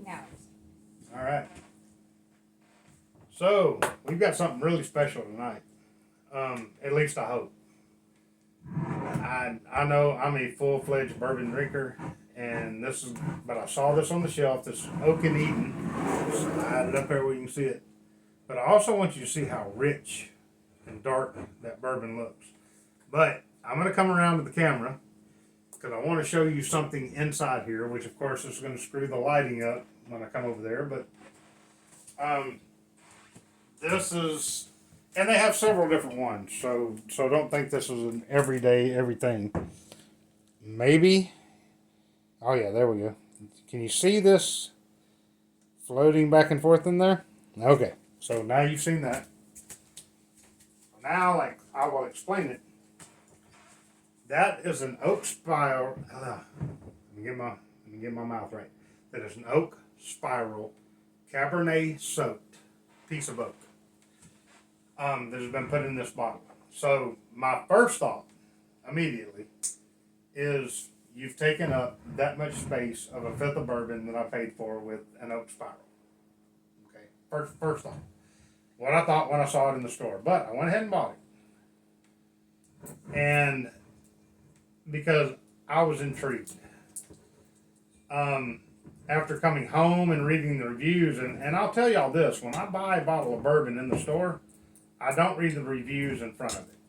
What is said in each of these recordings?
No. All right. So we've got something really special tonight. At least I hope. I know I'm a full-fledged bourbon drinker, and but I saw this on the shelf. This Oak and Eden. Slide it up there where you can see it. But I also want you to see how rich and dark that bourbon looks. But I'm going to come around to the camera because I want to show you something inside here, which of course is going to screw the lighting up when I come over there. But this is, and they have several different ones, so don't think this is an everyday everything. Maybe, oh yeah, there we go. Can you see this floating back and forth in there? Okay, so now you've seen that. Now, like I will explain it. That is an oak spiral. Let me get my mouth right. That is an oak spiral, Cabernet soaked piece of oak that has been put in this bottle. So my first thought immediately is you've taken up that much space of a fifth of bourbon that I paid for with an oak spiral. Okay, first thought. What I thought when I saw it in the store, but I went ahead and bought it, and because I was intrigued. After coming home and reading the reviews, and I'll tell y'all this, when I buy a bottle of bourbon in the store, I don't read the reviews in front of it.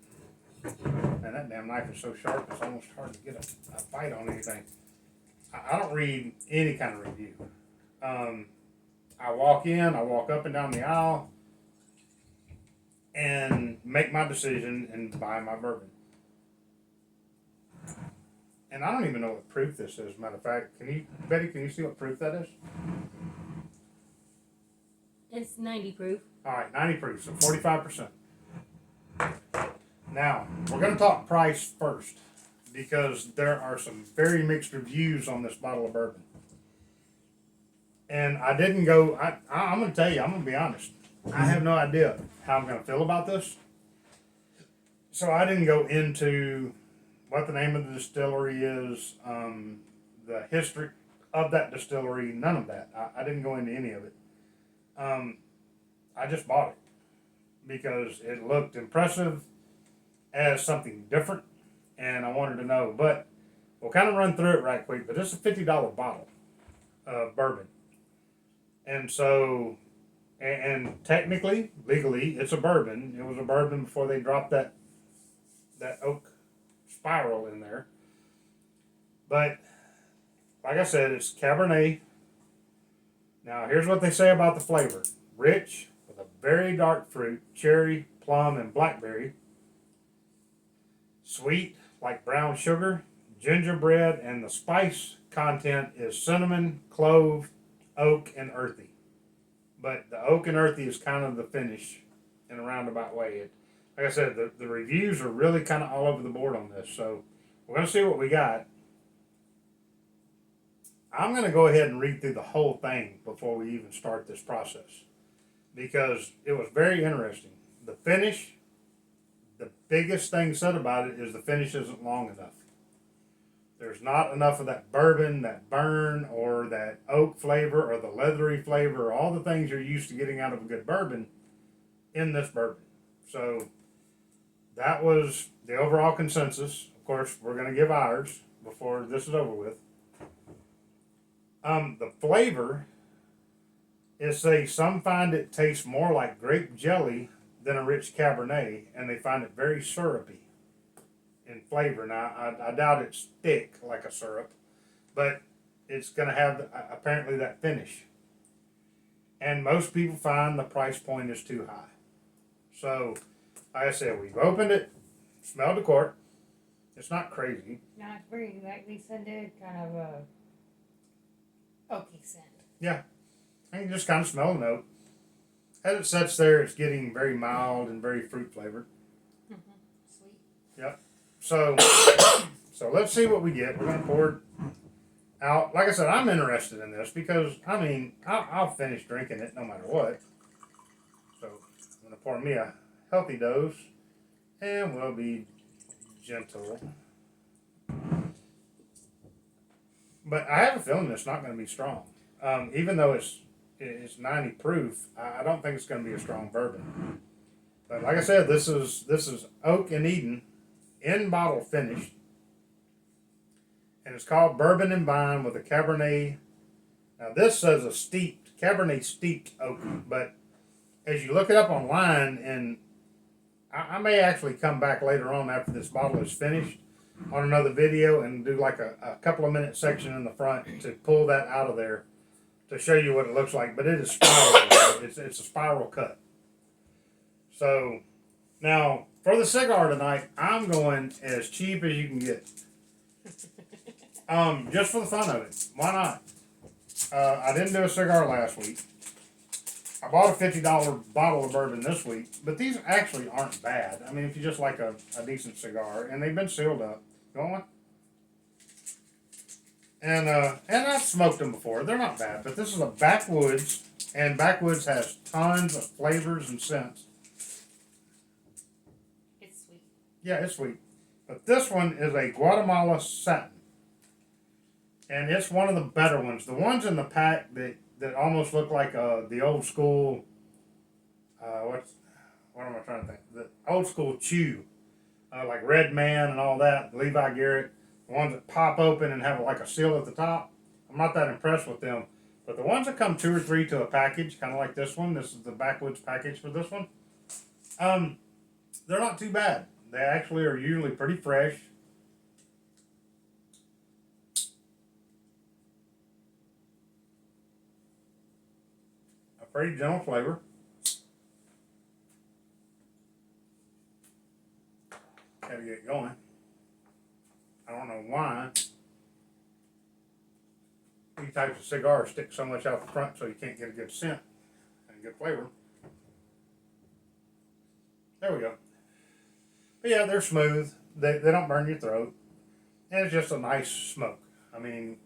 Man, that damn knife is so sharp, it's almost hard to get a bite on anything. I don't read any kind of review. I walk up and down the aisle, and make my decision and buy my bourbon. And I don't even know what proof this is. Matter of fact, Betty, can you see what proof that is? It's 90 proof. All right, 90 proof, so 45%. Now, we're going to talk price first because there are some very mixed reviews on this bottle of bourbon. And I didn't go, I'm going to tell you, I'm going to be honest. I have no idea how I'm going to feel about this. So I didn't go into what the name of the distillery is, the history of that distillery, none of that. I didn't go into any of it. I just bought it because it looked impressive as something different, and I wanted to know. But we'll kind of run through it right quick. But this is a $50 bottle of bourbon. And so, and technically, legally, it's a bourbon. It was a bourbon before they dropped that oak spiral in there. But like I said, it's Cabernet. Now here's what they say about the flavor. Rich with a very dark fruit, cherry, plum, and blackberry. Sweet like brown sugar, gingerbread, and the spice content is cinnamon, clove, oak, and earthy. But the oak and earthy is kind of the finish in a roundabout way. Like I said, the reviews are really kind of all over the board on this. So we're going to see what we got. I'm going to go ahead and read through the whole thing before we even start this process because it was very interesting. The finish, the biggest thing said about it is the finish isn't long enough. There's not enough of that bourbon, that burn, or that oak flavor, or the leathery flavor, or all the things you're used to getting out of a good bourbon in this bourbon. So that was the overall consensus. Of course, we're going to give ours before this is over with. The flavor is some find it tastes more like grape jelly than a rich Cabernet, and they find it very syrupy in flavor. Now, I doubt it's thick like a syrup, but it's going to have apparently that finish. And most people find the price point is too high. So, like I said, we've opened it, smelled the cork. It's not crazy. No, it's very, like Lisa did, kind of a oaky scent. Yeah. And you just kind of smell the note. As it sits there, it's getting very mild and very fruit flavored. Mm-hmm. Sweet. Yep. So let's see what we get. We're going to pour it out. Like I said, I'm interested in this because, I mean, I'll finish drinking it no matter what. So I'm going to pour me a healthy dose, and we'll be gentle. But I have a feeling it's not going to be strong. Even though it's 90 proof, I don't think it's going to be a strong bourbon. But like I said, this is Oak and Eden, in bottle finished, and it's called Bourbon and Vine with a Cabernet. Now this says a Cabernet steeped oak, but as you look it up online, and I may actually come back later on after this bottle is finished on another video and do like a couple of minute section in the front to pull that out of there to show you what it looks like. But it is spiral. It's a spiral cut. So now for the cigar tonight, I'm going as cheap as you can get. Just for the fun of it. Why not? I didn't do a cigar last week. I bought a $50 bottle of bourbon this week, but these actually aren't bad. I mean, if you just like a decent cigar, and they've been sealed up. Go on. And I've smoked them before. They're not bad, but this is a Backwoods, and Backwoods has tons of flavors and scents. It's sweet. Yeah, it's sweet. But this one is a Guatemala satin. And it's one of the better ones. The ones in the pack that almost look like the old school, what am I trying to think? The old school chew, like Red Man and all that, Levi Garrett, the ones that pop open and have like a seal at the top. I'm not that impressed with them. But the ones that come 2 or 3 to a package, kind of like this one, this is the Backwoods package for this one, they're not too bad. They actually are usually pretty fresh. Pretty gentle flavor. Gotta get it going. I don't know why these types of cigars stick so much out the front so you can't get a good scent and good flavor. There we go. But yeah, they're smooth. They don't burn your throat. And it's just a nice smoke. I mean,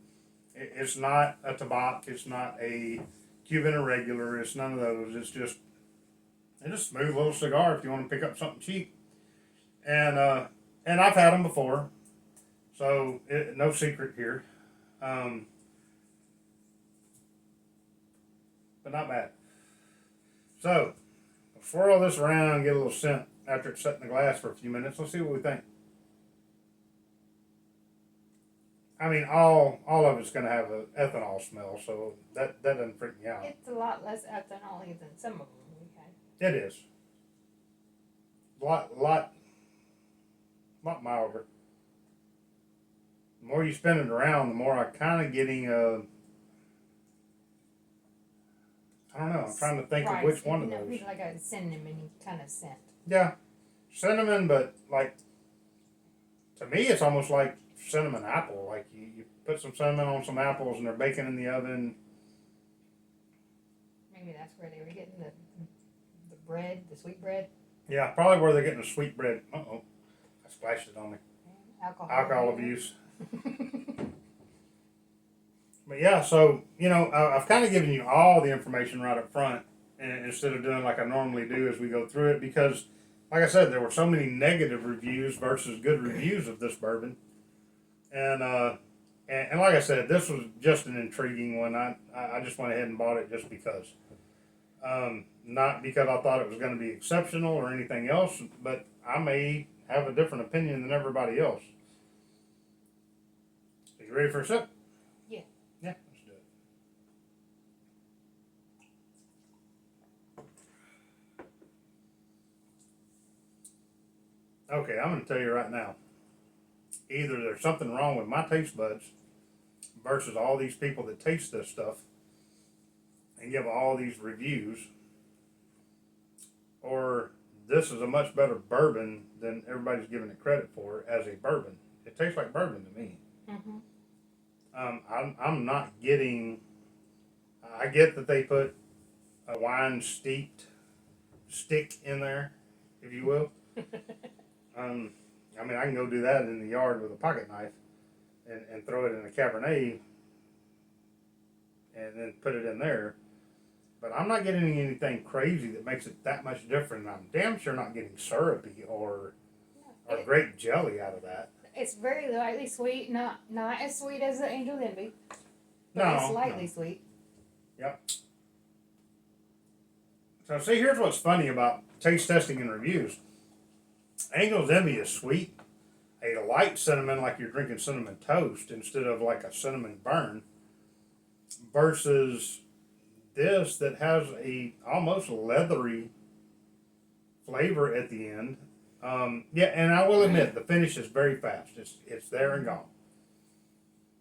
it's not a tobacco. It's not a Cuban Irregular. It's none of those. It's just a smooth little cigar if you want to pick up something cheap. And I've had them before, so no secret here. But not bad. So I'll swirl this around and get a little scent after it's set in the glass for a few minutes. Let's see what we think. I mean, all of it's going to have an ethanol smell, so that doesn't freak me out. It's a lot less ethanol than some of them we had. It is. Lot milder. The more you spin it around, the more I kind of getting I don't know. I'm trying to think of which one of those. Like a cinnamon kind of scent. Yeah, cinnamon, but like to me, it's almost like cinnamon apple. Like you put some cinnamon on some apples and they're baking in the oven. Maybe that's where they were getting the bread, the sweet bread. Yeah, probably where they're getting the sweet bread. Uh-oh, I splashed it on me. Alcohol abuse. But yeah, so, I've kind of given you all the information right up front instead of doing like I normally do as we go through it because, like I said, there were so many negative reviews versus good reviews of this bourbon. And like I said, this was just an intriguing one. I just went ahead and bought it just because. Not because I thought it was going to be exceptional or anything else, but I may have a different opinion than everybody else. So you ready for a sip? Yeah. Yeah, let's do it. Okay, I'm going to tell you right now. Either there's something wrong with my taste buds versus all these people that taste this stuff and give all these reviews, or this is a much better bourbon than everybody's giving it credit for as a bourbon. It tastes like bourbon to me. Mm-hmm. I'm not getting. I get that they put a wine steeped stick in there, if you will. I mean, I can go do that in the yard with a pocket knife and throw it in a Cabernet and then put it in there. But I'm not getting anything crazy that makes it that much different. I'm damn sure not getting syrupy or grape jelly out of that. It's very lightly sweet, not as sweet as the Angel Envy, but No, it's slightly sweet. Yep. So see, here's what's funny about taste testing and reviews. Angel's Envy is sweet. A light cinnamon, like you're drinking cinnamon toast instead of like a cinnamon burn, versus this that has a almost leathery flavor at the end. Yeah, and I will admit the finish is very fast. It's there and gone.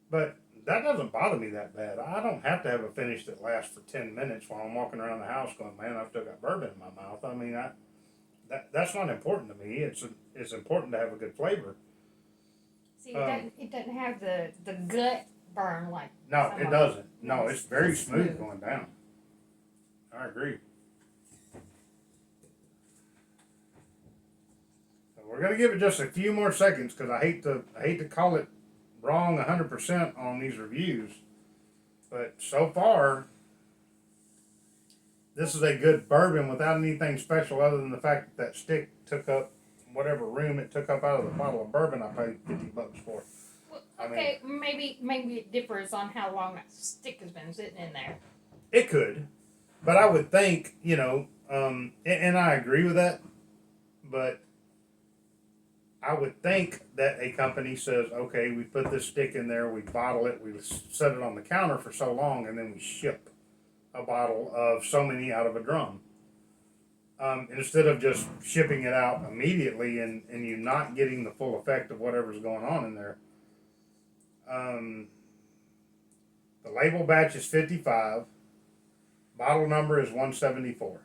But that doesn't bother me that bad. I don't have to have a finish that lasts for 10 minutes while I'm walking around the house going, man, I've still got bourbon in my mouth. I mean, that's not important to me. It's important to have a good flavor. See, it doesn't have the gut burn like. No, it doesn't. No, it's very smooth going down. I agree. So we're gonna give it just a few more seconds because I hate to call it wrong 100% on these reviews, but so far this is a good bourbon without anything special other than the fact that stick took up whatever room it took up out of the bottle of bourbon I paid $50 for. Well, okay, maybe it differs on how long that stick has been sitting in there. It could, but I would think, and I agree with that, but I would think that a company says, okay, we put this stick in there, we bottle it, we set it on the counter for so long, and then we ship a bottle of so many out of a drum. Instead of just shipping it out immediately and you not getting the full effect of whatever's going on in there. The label batch is 55. Bottle number is 174.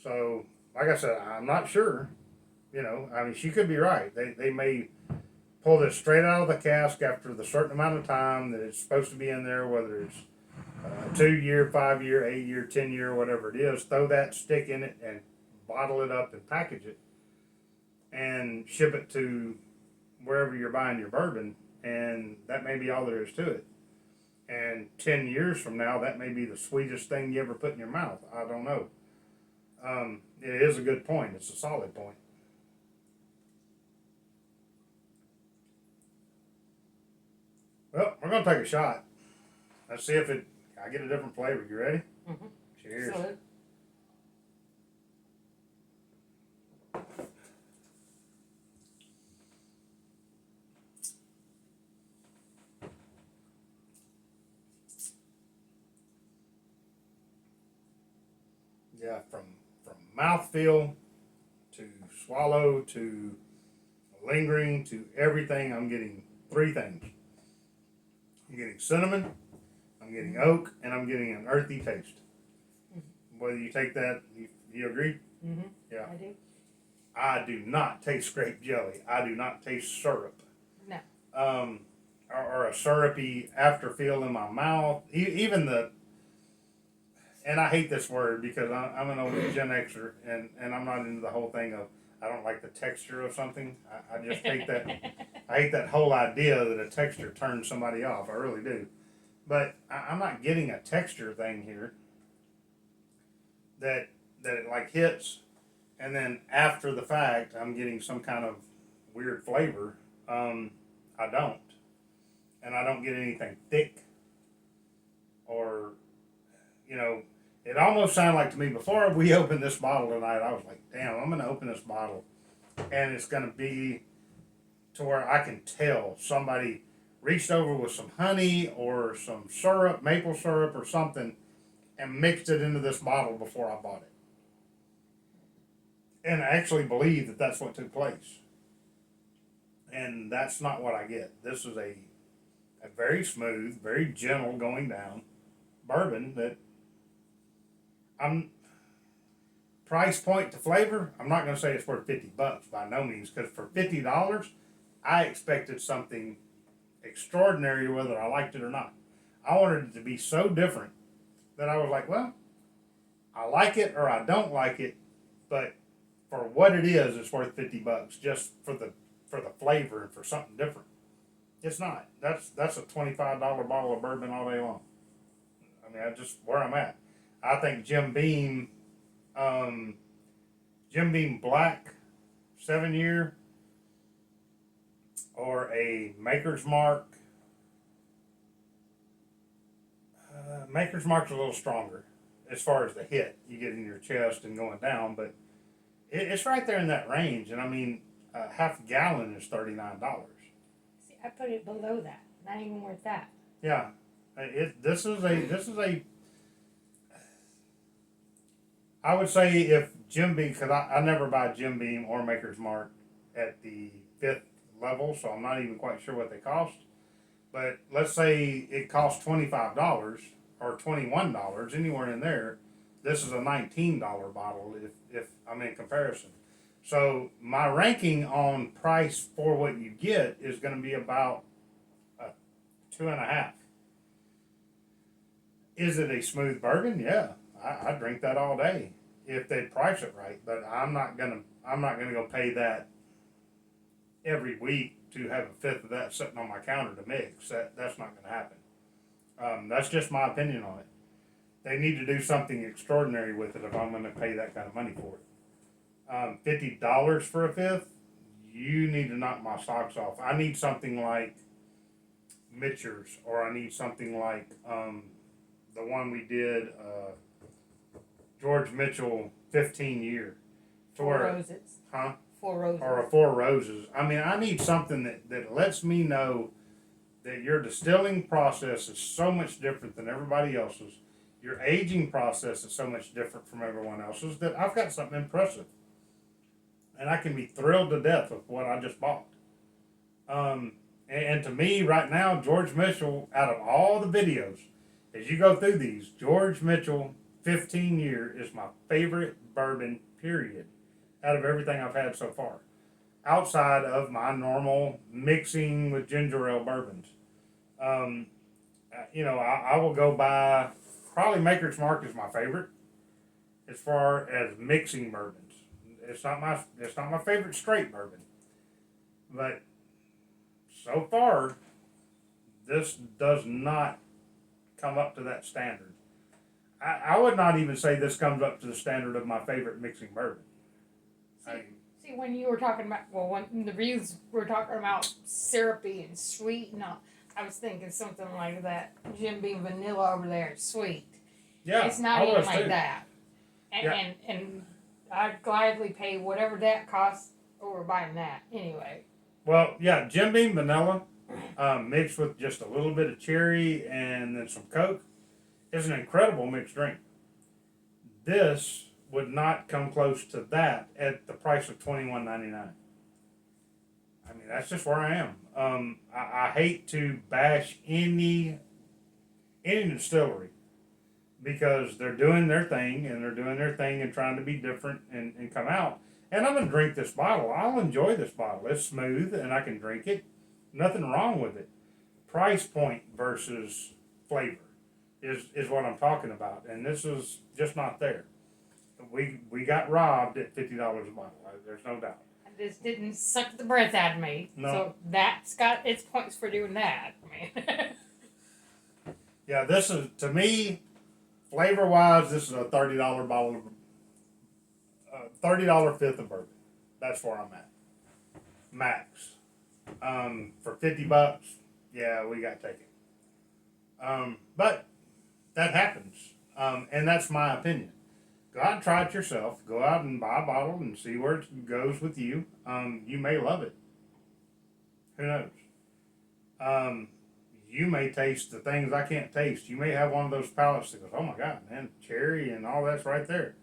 So, like I said, I'm not sure. She could be right. They may pull this straight out of the cask after the certain amount of time that it's supposed to be in there, whether it's 2 year, 5 year, 8 year, 10 year, whatever it is. Throw that stick in it and bottle it up and package it and ship it to wherever you're buying your bourbon, and that may be all there is to it. And 10 years from now, that may be the sweetest thing you ever put in your mouth. I don't know. It is a good point. It's a solid point. Well, we're going to take a shot. Let's see if I get a different flavor. You ready? Mm-hmm. Cheers. Salute. Yeah, from mouthfeel to swallow to lingering to everything, I'm getting 3 things. I'm getting cinnamon, I'm getting oak, and I'm getting an earthy taste. Mm-hmm. Whether you take that, you agree? Mm-hmm. Yeah. I do. I do not taste grape jelly. I do not taste syrup. No. Or a syrupy afterfeel in my mouth. Even and I hate this word because I'm an old Gen Xer and I'm not into the whole thing of I don't like the texture of something. I just hate that. I hate that whole idea that a texture turns somebody off. I really do. But I'm not getting a texture thing here that it like hits, and then after the fact I'm getting some kind of weird flavor. I don't. And I don't get anything thick or, it almost sounded like to me before we opened this bottle tonight, I was like, damn, I'm going to open this bottle and it's going to be to where I can tell somebody reached over with some honey or some syrup, maple syrup or something, and mixed it into this bottle before I bought it. And I actually believe that that's what took place. And that's not what I get. This is a very smooth, very gentle going down bourbon that I'm price point to flavor. I'm not going to say it's worth $50 by no means, because for $50, I expected something extraordinary whether I liked it or not. I wanted it to be so different that I was like, well, I like it or I don't like it, but for what it is, it's worth $50 just for the flavor and for something different. It's not. That's a $25 bottle of bourbon all day long. I mean, that's just where I'm at. I think Jim Beam Black 7 year or a Maker's Mark Maker's Mark's a little stronger as far as the hit you get in your chest and going down, but it's right there in that range. And I mean, half a gallon is $39. See, I put it below that. Not even worth that. Yeah, this is a. I would say if Jim Beam, because I never buy Jim Beam or Maker's Mark at the 5th level, so I'm not even quite sure what they cost. But let's say it costs $25 or $21, anywhere in there. This is a $19 bottle if I'm in comparison. So my ranking on price for what you get is going to be about a 2.5. Is it a smooth bourbon? Yeah, I drink that all day if they price it right. But I'm not gonna go pay that every week to have a fifth of that sitting on my counter to mix. That's not going to happen. That's just my opinion on it. They need to do something extraordinary with it if I'm going to pay that kind of money for it. $50 for a fifth, you need to knock my socks off. I need something like Mitchers, or I need something like the one we did, George Mitchell 15 year. Four Roses. Huh? 4 Roses. Or a Four Roses. I mean, I need something that lets me know that your distilling process is so much different than everybody else's. Your aging process is so much different from everyone else's that I've got something impressive. And I can be thrilled to death with what I just bought. And to me, right now, George Mitchell, out of all the videos, as you go through these, George Mitchell 15 year is my favorite bourbon, period, out of everything I've had so far. Outside of my normal mixing with ginger ale bourbons. I will go by, probably Maker's Mark is my favorite as far as mixing bourbons. It's not my favorite straight bourbon. But so far, this does not come up to that standard. I would not even say this comes up to the standard of my favorite mixing bourbon. See, when you were talking about, when the reviews were talking about syrupy and sweet, I was thinking something like that Jim Beam vanilla over there, sweet. Yeah, it's not even like too. that. And I'd gladly pay whatever that costs over buying that anyway. Well, yeah, Jim Beam vanilla mixed with just a little bit of cherry and then some Coke is an incredible mixed drink. This would not come close to that at the price of $21.99. I mean, that's just where I am. I hate to bash any distillery because they're doing their thing and trying to be different and come out. And I'm going to drink this bottle. I'll enjoy this bottle. It's smooth and I can drink it. Nothing wrong with it. Price point versus flavor is what I'm talking about. And this is just not there. We got robbed at $50 a bottle. There's no doubt. This didn't suck the breath out of me. No. So that's got its points for doing that. I mean, yeah, this is, to me, flavor-wise, this is a $30 bottle of $30 fifth of bourbon. That's where I'm at. Max. For $50, yeah, we got to take it. But that happens. And that's my opinion. Go out and try it yourself. Go out and buy a bottle and see where it goes with you. You may love it. Who knows? You may taste the things I can't taste. You may have one of those palates that goes, oh my God, man, cherry and all that's right there.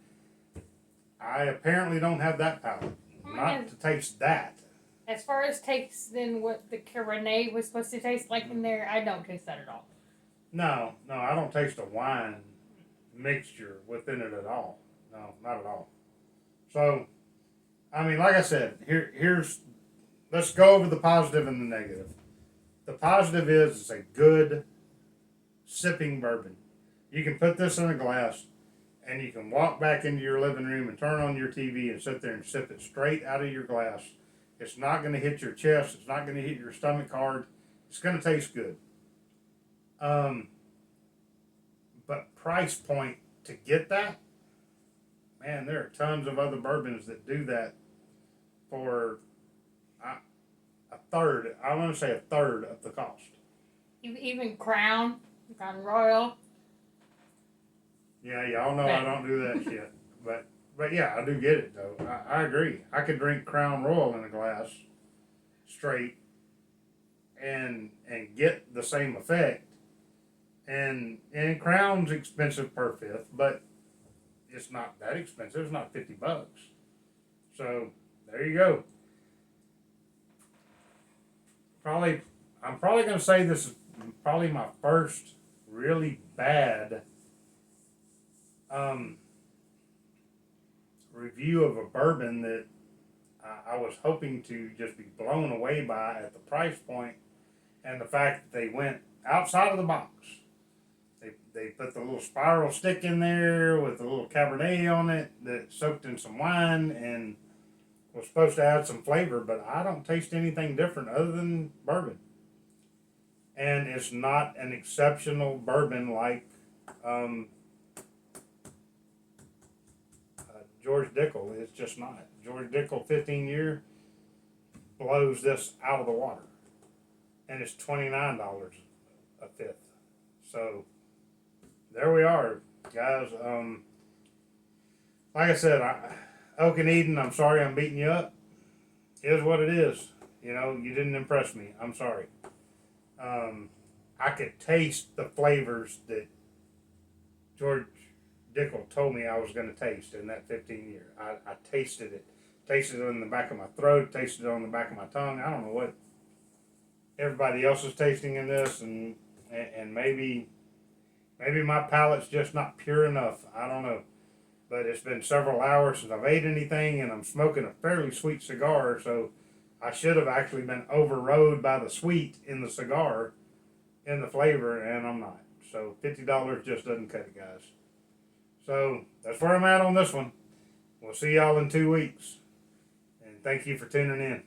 I apparently don't have that palate. Not to taste that. As far as taste, then what the Cabernet was supposed to taste like in there, I don't taste that at all. No, I don't taste a wine mixture within it at all. No, not at all. So, I mean, like I said, let's go over the positive and the negative. The positive is it's a good sipping bourbon. You can put this in a glass and you can walk back into your living room and turn on your TV and sit there and sip it straight out of your glass. It's not going to hit your chest. It's not going to hit your stomach hard. It's going to taste good. But price point to get that, man, there are tons of other bourbons that do that for a third. I want to say a third of the cost. Even Crown Royal, Yeah, y'all know I don't do that shit. But yeah, I do get it though. I agree. I could drink Crown Royal in a glass straight and get the same effect. And Crown's expensive per fifth, but it's not that expensive. It's not $50. So there you go. Probably I'm probably gonna say this is probably my first really bad um, review of a bourbon that I was hoping to just be blown away by at the price point and the fact that they went outside of the box. They put the little spiral stick in there with a little Cabernet on it that soaked in some wine and was supposed to add some flavor, but I don't taste anything different other than bourbon. And it's not an exceptional bourbon like um, George Dickel. It's just not. George Dickel 15-year blows this out of the water. And it's $29 a fifth. So there we are, guys. Like I said, Oak and Eden, I'm sorry I'm beating you up. It is what it is. You know, you didn't impress me. I'm sorry. I could taste the flavors that George Dickel told me I was going to taste in that 15-year. I tasted it. Tasted it on the back of my throat. Tasted it on the back of my tongue. I don't know what everybody else is tasting in this, and maybe my palate's just not pure enough. I don't know. But it's been several hours since I've ate anything, and I'm smoking a fairly sweet cigar, so I should have actually been overrode by the sweet in the cigar, in the flavor, and I'm not. So $50 just doesn't cut it, guys. So that's where I'm at on this one. We'll see y'all in 2 weeks. And thank you for tuning in.